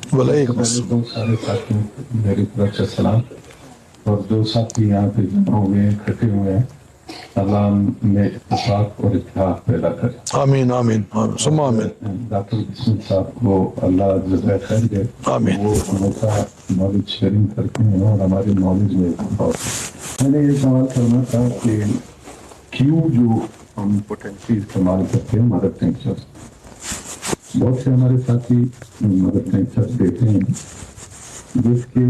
वालेकुम मेरे बहुत सारे साथी, मेरी तरफ से सलाम। और जो साथी यहाँ पे जमा हुए हैं, इकट्ठे हुए हैं, अल्लाह में इत्तेफाक और इत्तेहाद पैदा करे। आमीन आमीन आमीन सुम्मा आमीन डॉक्टर बिस्मिल साहब को अल्लाह जज़ाए खैर दे। आमीन। वो हमेशा नॉलेज शेयरिंग करते हैं और हमारी नॉलेज में इजाफा। मैंने ये सवाल करना था कि क्यों जो हम पोटेंशियल इस्तेमाल करते हैं मदर टेंचर, बहुत से हमारे साथी मदर टेंचर देते हैं जिसके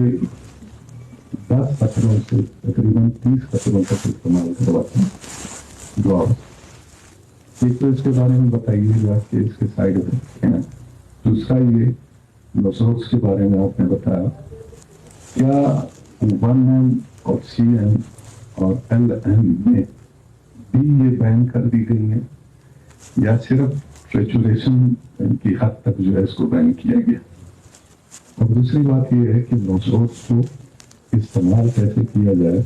10 कतरों से तकरीबन 30 कतरों तक इस्तेमाल करवाते हैं। ड्रॉप एक तो इसके बारे में बताइएगा कि इसके साइड इफेक्ट क्या हैं। दूसरा ये नसोर्स के बारे में आपने बताया, क्या 1M और CM और LM में भी ये बैन कर दी गई है या सिर्फ फ्लैचुलेशन की हद तक जो है इसको बैन किया गया। और दूसरी बात यह है कि नसोर्स को इस्तेमाल कैसे किया जाए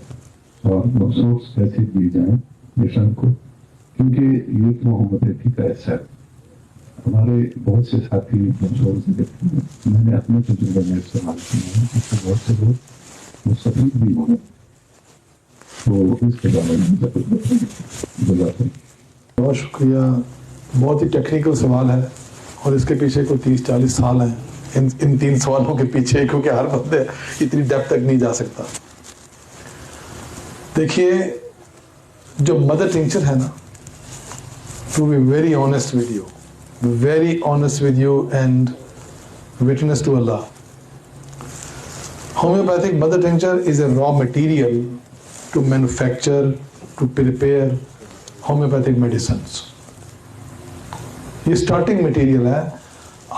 और नसोर्स कैसे दी जाए मिशन को, क्योंकि ये तो मोहम्मद का ऐसा है। हमारे बहुत से साथी नसोर्स देते हैं, मैंने अपने तजुर्बे में इस्तेमाल किया है, जिससे बहुत से लोग मुस्तफीद भी हुए। तो इसके बारे में बताइए। बहुत शुक्रिया। बहुत ही टेक्निकल सवाल है और इसके पीछे कोई 30-40 साल हैं इन 3 सवालों के पीछे, क्योंकि हर बंदे इतनी डेप्थ तक नहीं जा सकता। देखिए, जो मदर टिंचर है ना, to be very honest with you, very honest with you and witness to Allah, homeopathic mother tincture is a raw material to manufacture, to prepare homeopathic medicines. ये स्टार्टिंग मटेरियल है।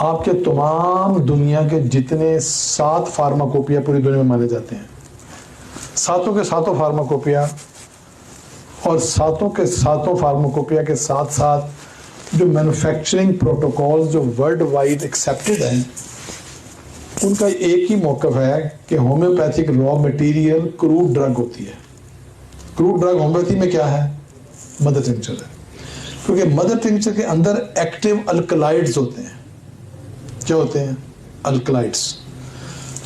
आपके तमाम दुनिया के जितने 7 फार्माकोपिया पूरी दुनिया में माने जाते हैं, सातों के सातों फार्माकोपिया, और सातों के सातों फार्माकोपिया के साथ साथ जो मैन्युफैक्चरिंग प्रोटोकॉल जो वर्ल्ड वाइड एक्सेप्टेड हैं, उनका एक ही मौक़िफ़ है कि homeopathic raw material crude drug होती है। क्रूड ड्रग होम्योपैथी में क्या है? मदर टिंचर है, क्योंकि मदर टिंचर के अंदर एक्टिव अल्कलाइड्स होते हैं। क्या होते हैं? अल्कलाइड्स।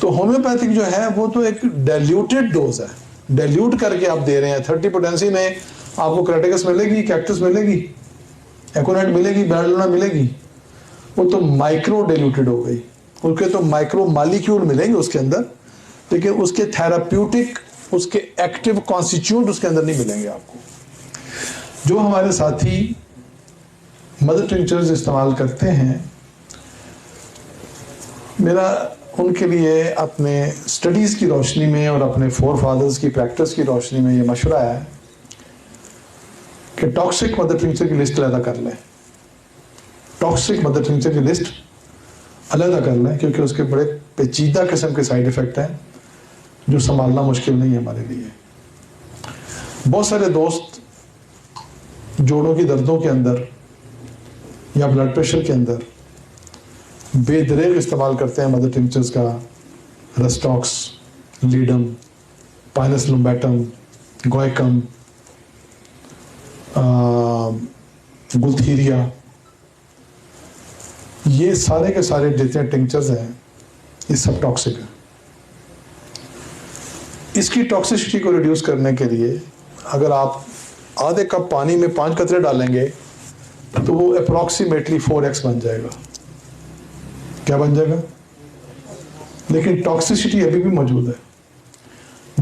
तो होम्योपैथिक जो है वो तो एक डाइल्यूटेड डोज है, डाइल्यूट करके आप दे रहे हैं। 30 पोटेंसी में आपको क्रेटिकस मिलेगी, कैक्टस मिलेगी, एकोनाइट मिलेगी, बैरलोना मिलेगी, वो तो माइक्रो डाइल्यूटेड हो गई। उसके तो माइक्रो मॉलिक्यूल मिलेंगे उसके अंदर, लेकिन उसके थेराप्यूटिक, उसके एक्टिव कॉन्स्टिट्यूएंट उसके अंदर नहीं मिलेंगे आपको। जो हमारे साथी मदर टिंचर्स इस्तेमाल करते हैं, मेरा उनके लिए अपने स्टडीज़ की रोशनी में और अपने फोरफादर्स की प्रैक्टिस की रोशनी में ये मशवरा है कि टॉक्सिक मदर टिंचर की लिस्ट अलग कर लें। टॉक्सिक मदर टिंचर की लिस्ट अलग कर लें, क्योंकि उसके बड़े पेचीदा किस्म के साइड इफ़ेक्ट हैं जो संभालना मुश्किल नहीं है हमारे लिए। बहुत सारे दोस्त जोड़ों की दर्दों के अंदर या ब्लड प्रेशर के अंदर बेदरेग इस्तेमाल करते हैं मदर टिंचर्स का। रस्टॉक्स, लीडम, पाइनस लुम्बैटम, गोयकम, गुलथीरिया, ये सारे के सारे जितने टिंचर्स हैं ये सब टॉक्सिक है। इसकी टॉक्सिसिटी को रिड्यूस करने के लिए अगर आप आधे कप पानी में 5 कतरे डालेंगे तो वो अप्रॉक्सीमेटली 4x बन जाएगा। क्या बन जाएगा? लेकिन टॉक्सिसिटी अभी भी मौजूद है।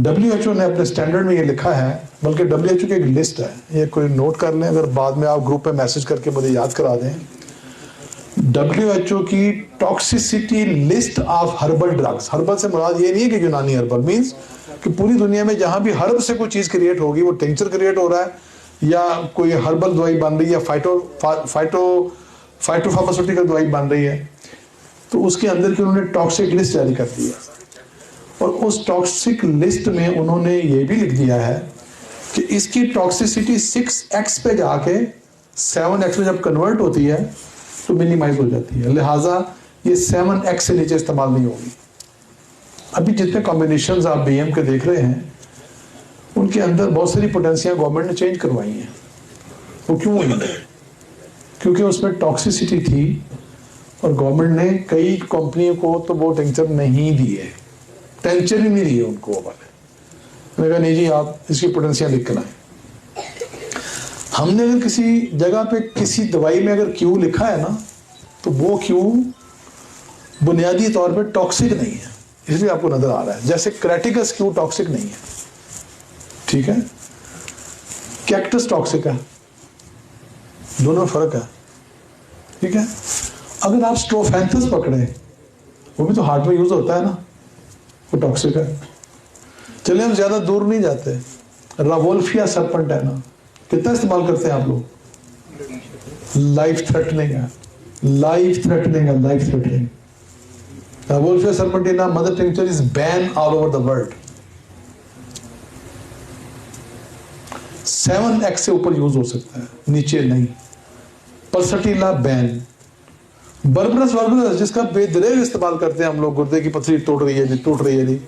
WHO ने अपने स्टैंडर्ड में ये लिखा है, बल्कि WHO की एक लिस्ट है, ये कोई नोट कर लें, अगर बाद में आप ग्रुप पे मैसेज करके मुझे याद करा दें। WHO की toxicity list of herbal drugs, herbal से मुराद ये नहीं है कि यूनानी हर्बल, मीन्स कि पूरी दुनिया में जहां भी हर्ब से कोई चीज क्रिएट होगी, वो टिंचर क्रिएट हो रहा है या कोई हर्बल दवाई बन रही है या फाइटोफार्मास्यूटिकल दवाई बन रही है, तो उसके अंदर की उन्होंने टॉक्सिक लिस्ट जारी कर दी है। और उस टॉक्सिक लिस्ट में उन्होंने ये भी लिख दिया है कि इसकी टॉक्सिसिटी 6x पे जाके 7x में जब कन्वर्ट होती है तो मिनिमाइज हो जाती है, लिहाजा ये 7x से नीचे इस्तेमाल नहीं होगी। अभी जितने कॉम्बिनेशंस आप BM के देख रहे हैं, उनके अंदर बहुत सारी पोटेंसियां गवर्नमेंट ने चेंज करवाई हैं। वो क्यों हुई? क्योंकि उसमें टॉक्सिसिटी थी और गवर्नमेंट ने कई कंपनियों को तो वो टिंचर नहीं दिए, टेंचर ही नहीं दिए उनको वो वाले। मैंने कहा नहीं जी, आप इसकी पोटेंशियल लिख के लाएं। हमने अगर किसी जगह पे किसी दवाई में अगर क्यू लिखा है ना, तो वो क्यू बुनियादी तौर पे टॉक्सिक नहीं है, इसलिए आपको नजर आ रहा है। जैसे क्रेटिकस क्यू टॉक्सिक नहीं है, ठीक है, कैक्टस टॉक्सिक है, दोनों में फर्क है, ठीक है। अगर आप स्ट्रोफेंथस पकड़े, वो भी तो हार्ट में यूज होता है ना, वो टॉक्सिक है। चलिए हम ज्यादा दूर नहीं जाते, रावोल्फिया सर्पेंट है ना, कितना इस्तेमाल करते हैं आप लोग? लाइफ थ्रेटनिंग है, लाइफ थ्रेटनिंग है, life threatening. Rauwolfia सर्पेंटिना mother tincture is ban all over the world. 7x से ऊपर यूज हो सकता है, नीचे नहीं। पल्सटीला बैन। बर्बरस वर्बरस जिसका बेदरेग इस्तेमाल करते हैं हम लोग, गुर्दे की पथरी टूट रही है जी, टूट रही है जी।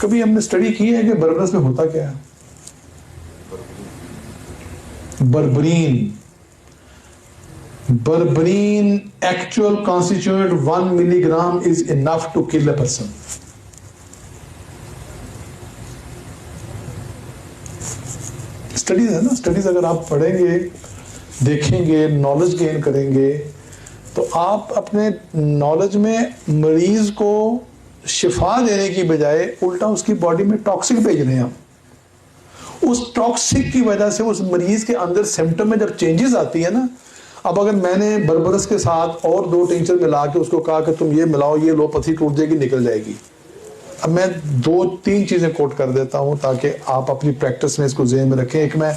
कभी हमने स्टडी की है कि बर्बरस में होता क्या है? Berberine, berberine actual constituent 1 milligram is enough to kill a person. Studies है ना, स्टडीज अगर आप पढ़ेंगे, देखेंगे, नॉलेज गेन करेंगे, तो आप अपने नॉलेज में मरीज को शिफा देने की बजाय उल्टा उसकी बॉडी में टॉक्सिक भेज रहे हैं आप। उस टॉक्सिक की वजह से उस मरीज के अंदर सिम्टम में जब चेंजेस आती है ना, अब अगर मैंने बर्बरस के साथ और 2 टिंचर मिला के उसको कहा कि तुम ये मिलाओ, ये लो, पथरी टूट जाएगी, निकल जाएगी। अब मैं 2-3 चीजें कोट कर देता हूं ताकि आप अपनी प्रैक्टिस में इसको ज़हन में रखें। एक मैं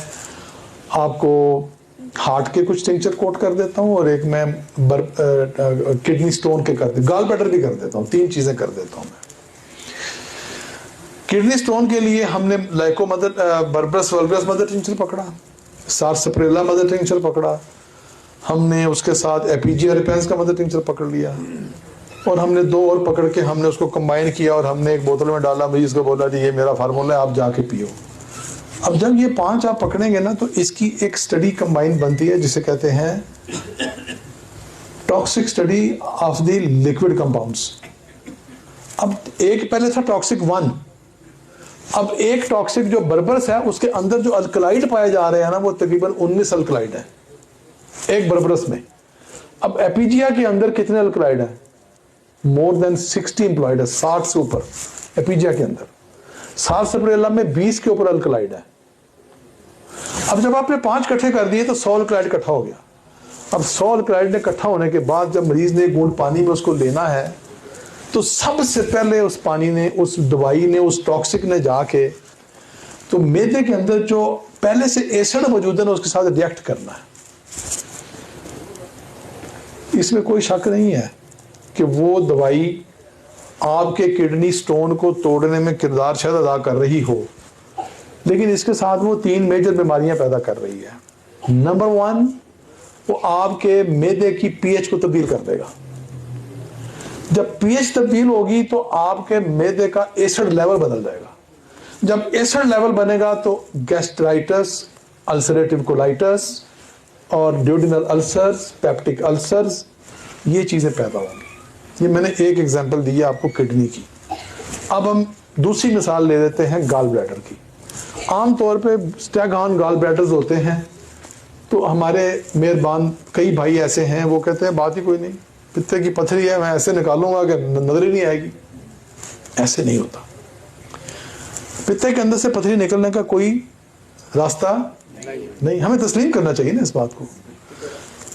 आपको हार्ट के कुछ टिंचर कोट कर देता हूं, और एक मैं किडनी स्टोन के कर देता हूं, गाल ब्लैडर भी कर देता हूं, 3 चीजें कर देता हूं मैं। किडनी स्टोन के लिए हमने लाइको मदर बर्बरस वल्गरस मदर टिंचर पकड़ा, सार्सप्रेला मदर टिंचर पकड़ा, हमने उसके साथ एपीजिया रिपेंस का मदर टिंचर पकड़ लिया, और हमने 2 और पकड़ के हमने उसको कंबाइन किया और हमने एक बोतल में डाला, मरीज को बोला जी ये मेरा फार्मूला है, आप जाके पियो। अब जब ये 5 आप पकड़ेंगे ना, तो इसकी एक स्टडी कंबाइन बनती है जिसे कहते हैं toxic study of the liquid compounds. अब एक पहले था टॉक्सिक 1, अब एक टॉक्सिक जो बर्बरस है उसके अंदर जो अल्कलाइड पाए जा रहे हैं ना, वो तकरीबन 19 अल्कलाइड है एक बर्बरस में। अब एपीजिया के अंदर कितने अल्कलाइड है? मोर देन 60 एम्प्लॉयड है, 60 से ऊपर एपीजिया के अंदर। सार्सप्रेला में 20 के ऊपर अल्कलाइड है। अब जब आपने 5 इकट्ठे कर दिए तो 100 अल्कलाइड इकट्ठा हो गया। अब 100 अल्कलाइड ने इकट्ठा होने के बाद जब मरीज ने एक बूंद पानी में उसको लेना है, तो सबसे पहले उस पानी ने, उस दवाई ने, उस टॉक्सिक ने जाके तो मैदे के अंदर जो पहले से एसिड मौजूद है ना, उसके साथ रिएक्ट करना है। इसमें कोई शक नहीं है कि वो दवाई आपके किडनी स्टोन को तोड़ने में किरदार शायद अदा कर रही हो, लेकिन इसके साथ वो 3 मेजर बीमारियां पैदा कर रही है। नंबर 1, वो आपके मैदे की पीएच को तब्दील कर देगा। जब पीएच तब्दील होगी तो आपके मैदे का एसिड लेवल बदल जाएगा। जब एसिड लेवल बनेगा तो गैस्ट्राइटिस, अल्सरेटिव कोलाइटिस और ड्यूडिनल अल्सर्स, पेप्टिक अल्सर्स, ये चीजें पैदा होंगी। ये मैंने एक एग्जांपल दी है आपको किडनी की। अब हम दूसरी मिसाल ले लेते हैं गाल ब्लैडर की। आमतौर पे स्टैगहॉर्न गाल ब्लैडर्स होते हैं, तो हमारे मेहरबान कई भाई ऐसे हैं, वो कहते हैं बात ही कोई नहीं, पित्ते की पथरी है, मैं ऐसे निकालूंगा कि नजर ही नहीं आएगी। ऐसे नहीं होता। पित्ते के अंदर से पथरी निकलने का कोई रास्ता नहीं। हमें तस्लीम करना चाहिए ना इस बात को।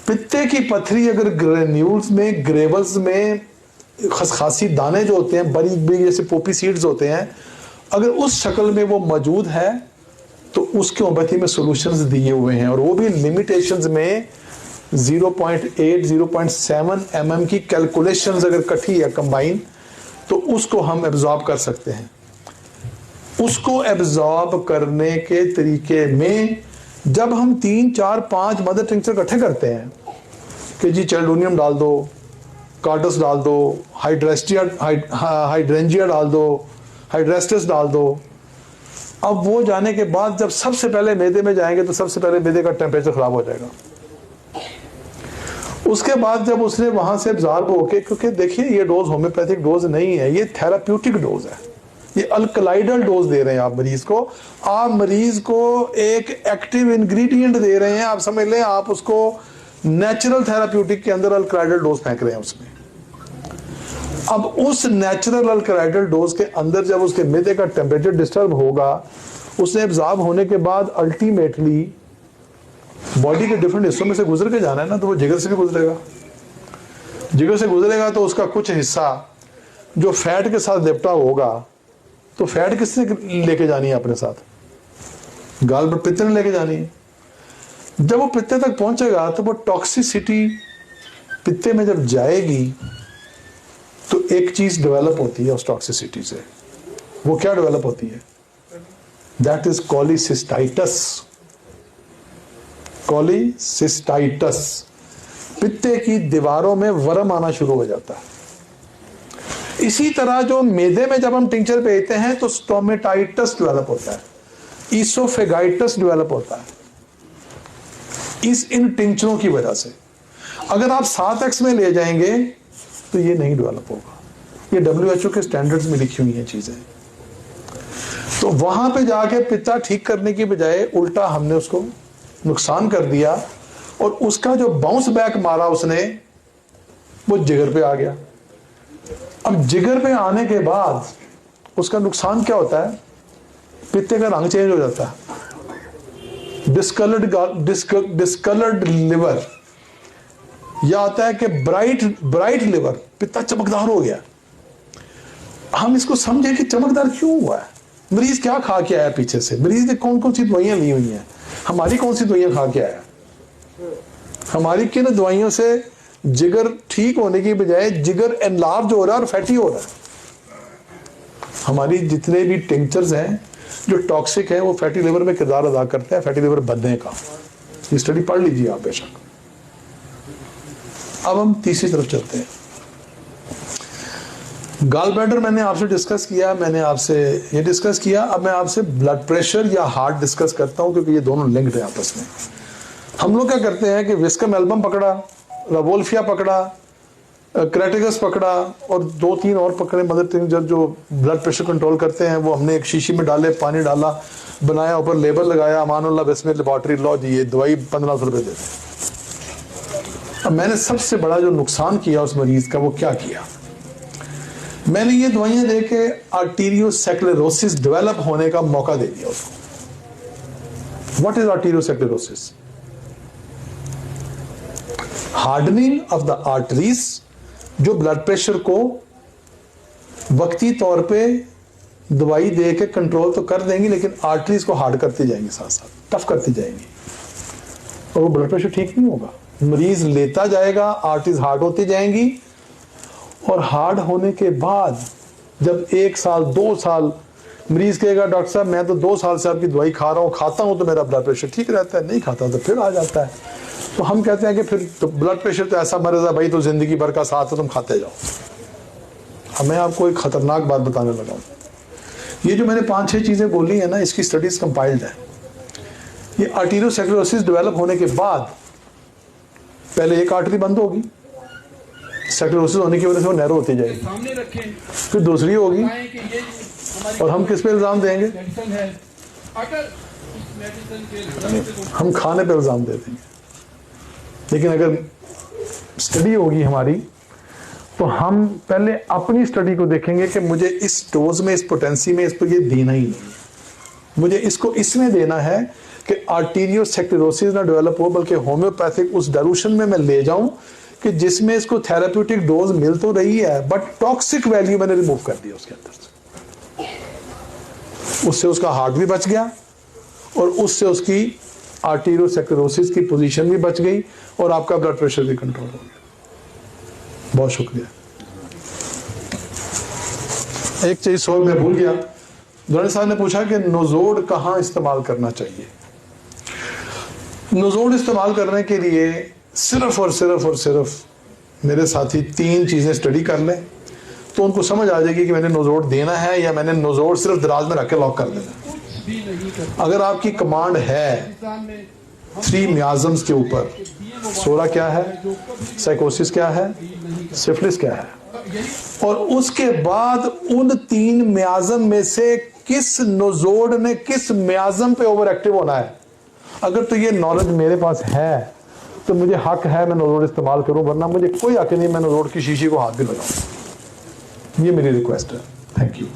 पित्ते की पथरी अगर ग्रेन्यूल्स में, ग्रेवल्स में खसखासी दाने जो होते हैं, बारीक बारीक जैसे पोपी सीड्स होते हैं, अगर उस शक्ल में वो मौजूद है तो उसके होम्योपैथी में सॉल्यूशंस दिए हुए हैं, और वो भी लिमिटेशंस में 0.8 0.7 mm की कैलकुलेशंस अगर इकट्ठी है कंबाइन, तो उसको हम एब्जॉर्ब कर सकते हैं। उसको एब्जॉर्ब करने के तरीके में जब हम 3 4 5 मदर टिंचर इकट्ठे करते हैं कि जी चेल्डोनियम डाल दो, कार्डस डाल दो, हाइड्रेंजिया डाल दो, हाइड्रेस्टिस डाल दो, अब वो जाने के बाद जब सबसे पहले मैदे में जाएंगे तो सबसे पहले मैदे का टेम्परेचर खराब हो जाएगा। उसके बाद जब उसने वहां से एब्जॉर्ब होके, क्योंकि देखिए ये डोज होम्योपैथिक डोज नहीं है, ये थेराप्यूटिक डोज है, ये अल्कलाइडल डोज दे रहे हैं आप मरीज को। आप मरीज को एक एक्टिव इंग्रेडिएंट दे रहे हैं, आप समझ लें आप उसको नेचुरल थेराप्यूटिक के अंदर अल्कलाइडल डोज फेंक रहे हैं उसमें। अब उस नेचुरल अल्कलाइडल डोज के अंदर जब उसके मैदे का टेम्परेचर डिस्टर्ब होगा, उसने एब्जॉर्ब होने के बाद अल्टीमेटली बॉडी के डिफरेंट हिस्सों में से गुजर के जाना है ना, तो वो जिगर से भी गुजरेगा। जिगर से गुजरेगा तो उसका कुछ हिस्सा जो फैट के साथ लिपटा होगा, तो फैट किसने लेके जानी है अपने साथ? गाल पर पित्ते ने लेके जानी है। जब वो पित्ते तक पहुंचेगा तो वो टॉक्सिसिटी पित्ते में जब जाएगी तो एक चीज डेवलप होती है उस टॉक्सिसिटी से। वो क्या डेवलप होती है? That is कॉलीसिस्टाइटिस। कॉलीसिस्टाइटिस, पित्ते की दीवारों में वर्म आना शुरू हो जाता है। इसी तरह जो मैदे में जब हम टिंचर भेजते हैं तो स्टोमेटाइटिस डेवलप होता है, ईसोफेगाइटिस डेवलप होता है, इन टिंचरों की वजह से। अगर आप 7x में ले जाएंगे तो ये नहीं डेवलप होगा। ये WHO के स्टैंडर्ड्स में लिखी हुई हैं चीजें। तो वहां पे जाके पित्ता ठीक करने की बजाय उल्टा हमने उसको नुकसान कर दिया, और उसका जो बाउंस बैक मारा उसने, वो जिगर पे आ गया। अब जिगर पे आने के बाद उसका नुकसान क्या होता है? पित्ते का रंग चेंज हो जाता है, डिस्कलर्ड लिवर, या आता है कि ब्राइट लिवर, पित्ता चमकदार हो गया। हम इसको समझें कि चमकदार क्यों हुआ है। मरीज क्या खा के आया पीछे से, मरीज ने कौन कौन सी दवाइयां ली हुई हैं, हमारी कौन सी दवाइयां खा के आया, हमारी किन दवाइयों से जिगर ठीक होने की बजाय जिगर एनलार्ज हो रहा है और फैटी हो रहा है। हमारी जितने भी टिंचर्स हैं जो टॉक्सिक हैं वो फैटी लिवर में किरदार अदा करते हैं, फैटी लिवर बनने का। ये स्टडी पढ़ लीजिए आप बेशक। अब हम तीसरी तरफ चलते हैं। गॉल ब्लैडर मैंने आपसे डिस्कस किया, मैंने आपसे ये डिस्कस किया। अब मैं आपसे ब्लड प्रेशर या हार्ट डिस्कस करता हूं, क्योंकि ये दोनों लिंक्ड है आपस में। हम लोग क्या करते हैं कि विस्कम एल्बम पकड़ा, रवोल्फिया पकड़ा, क्रेटिगस पकड़ा, और 2-3 और पकड़े मदर टिंचर जो ब्लड प्रेशर कंट्रोल करते हैं। वो हमने एक शीशी में डाले, पानी डाला, बनाया, ऊपर लेबल लगाया, अमानुल्लाह बिस्मिल्लाह लेबॉर्ट्री, लो जी ये दवाई 1500 रुपये देते। अब मैंने सबसे बड़ा जो नुकसान किया उस मरीज का, वो क्या किया? मैंने ये दवाइयां दे के आर्टीरियोसेक्लेरोसिस डेवलप होने का मौका दे दिया उसको। What is arteriosclerosis? Hardening of the arteries, जो ब्लड प्रेशर को वक्ती तौर पे दवाई दे के कंट्रोल तो कर देंगी, लेकिन आर्टरीज को हार्ड करती जाएंगी, साथ साथ टफ करती जाएंगी, और वो ब्लड प्रेशर ठीक नहीं होगा। मरीज लेता जाएगा, आर्टरीज हार्ड होती जाएंगी, और हार्ड होने के बाद जब 1 साल 2 साल मरीज कहेगा डॉक्टर साहब मैं तो 2 साल से आपकी दवाई खा रहा हूँ, खाता हूँ तो मेरा ब्लड प्रेशर ठीक रहता है, नहीं खाता तो फिर आ जाता है। तो हम कहते हैं कि फिर तो ब्लड प्रेशर तो ऐसा मर्ज है भाई, तो जिंदगी भर का साथ है, तुम खाते जाओ। अब मैं आपको एक खतरनाक बात बताने लगा हूँ। ये जो मैंने 5-6 चीजें बोली है ना, इसकी स्टडीज कंपाइल्ड है। ये आर्टीरियोसेक्लेरोसिस डेवलप होने के बाद पहले एक आर्टरी बंद होगी, सेक्लेरोसिस होने की वजह से वो नैरो होती जाएगी, फिर दूसरी होगी, और हम किस पे इल्जाम देंगे? हम खाने पे इल्जाम दे देंगे। लेकिन अगर स्टडी होगी हमारी, तो हम पहले अपनी स्टडी को देखेंगे कि मुझे इस डोज में, इस पोटेंसी में इसको ये देना ही नहीं है, मुझे इसको इसमें देना है कि आर्टीरियोसेक्लेरोसिस ना डेवलप हो, बल्कि होम्योपैथिक उस डाइल्यूशन में मैं ले जाऊं कि जिसमें इसको थेराप्यूटिक डोज मिल तो रही है, बट टॉक्सिक वैल्यू मैंने रिमूव कर दिया उसके अंदर से। उससे उसका हार्ट भी बच गया, और उससे उसकी आर्टीरियोसेक्लेरोसिस की पोजीशन भी बच गई, और आपका ब्लड प्रेशर भी कंट्रोल हो गया। बहुत शुक्रिया। एक चीज और मैं भूल गया, दोनों साहब ने पूछा कि नोजोड कहाँ इस्तेमाल करना चाहिए। नोजोड इस्तेमाल करने के लिए सिर्फ और सिर्फ मेरे साथी 3 चीजें स्टडी कर लें, तो उनको समझ आ जाएगी कि मैंने नोजोड देना है या मैंने नोजोड सिर्फ दराज में रख के लॉक कर देना है। अगर आपकी कमांड है 3 मियाजम्स के ऊपर, सोरा क्या है, साइकोसिस क्या है, सिफिलिस क्या है, और उसके बाद उन 3 मियाजम में से किस नोजोड ने किस मियाजम पे ओवर एक्टिव होना है। अगर तो ये नॉलेज मेरे पास है तो मुझे हक है मैं नोजोड इस्तेमाल करूं, वरना मुझे कोई हक नहीं मैं नोजोड की शीशी को हाथ भी लगाऊं। ये मेरी रिक्वेस्ट है। Thank you.